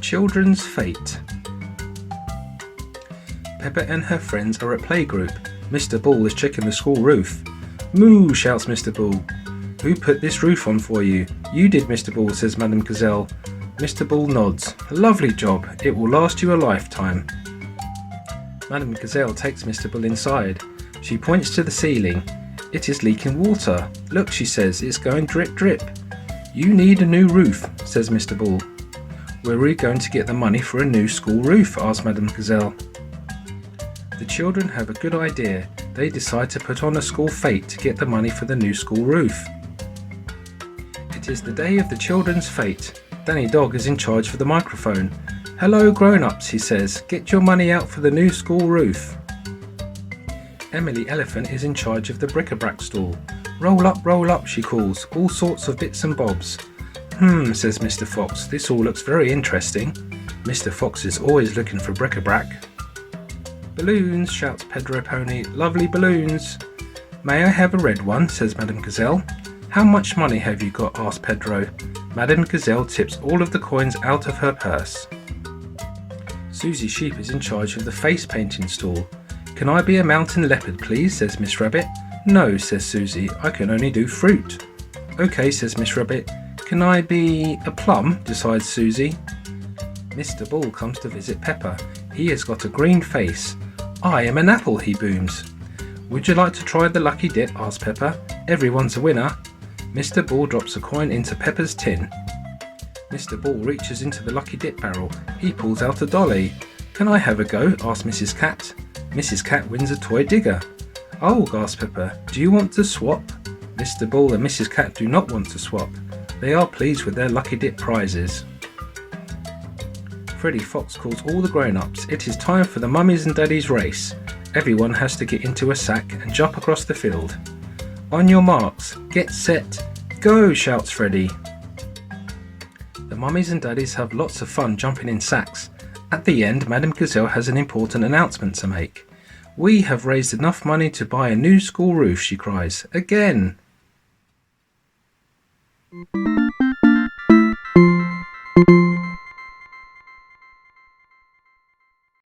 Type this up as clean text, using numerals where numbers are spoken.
Children's Fete. Peppa and her friends are at playgroup. Mr. Bull is checking the school roof. "Moo!" shouts Mr. Bull. "Who put this roof on for you?" "You did, Mr. Bull," says Madame Gazelle. Mr. Bull nods. "Lovely job. It will last you a lifetime." Madame Gazelle takes Mr. Bull inside. She points to the ceiling. "It is leaking water. Look," she says, "it's going drip drip." "You need a new roof," says Mr. Bull. "Where are we going to get the money for a new school roof?" asks Madame Gazelle. The children have a good idea. They decide to put on a school fete to get the money for the new school roof. It is the day of the children's fete. Danny Dog is in charge for the microphone. "Hello grown-ups," he says, "get your money out for the new school roof." Emily Elephant is in charge of the bric-a-brac stall. Roll up," she calls, "all sorts of bits and bobs." Says Mr. Fox, "this all looks very interesting." Mr. Fox is always looking for bric-a-brac. "Balloons," shouts Pedro Pony, "lovely balloons." "May I have a red one?" says Madame Gazelle. "How much money have you got?" asks Pedro. Madame Gazelle tips all of the coins out of her purse. Susie Sheep is in charge of the face painting stall. "Can I be a mountain leopard, please?" says Miss Rabbit. "No," says Susie, "I can only do fruit." "OK," says Miss Rabbit. "Can I be a plum?" decides Susie. Mr. Bull comes to visit Peppa. He has got a green face. "I am an apple," he booms. "Would you like to try the lucky dip?" asks Peppa. "Everyone's a winner." Mr. Bull drops a coin into Peppa's tin. Mr. Bull reaches into the lucky dip barrel. He pulls out a dolly. "Can I have a go?" asks Mrs. Cat. Mrs. Cat wins a toy digger. "Oh," gasps Peppa, "do you want to swap?" Mr. Bull and Mrs. Cat do not want to swap. They are pleased with their lucky dip prizes. Freddy Fox calls all the grown-ups. It is time for the mummies and daddies race. Everyone has to get into a sack and jump across the field. "On your marks, get set, go!" shouts Freddy. The mummies and daddies have lots of fun jumping in sacks. At the end, Madame Gazelle has an important announcement to make. "We have raised enough money to buy a new school roof," she cries. "Again!"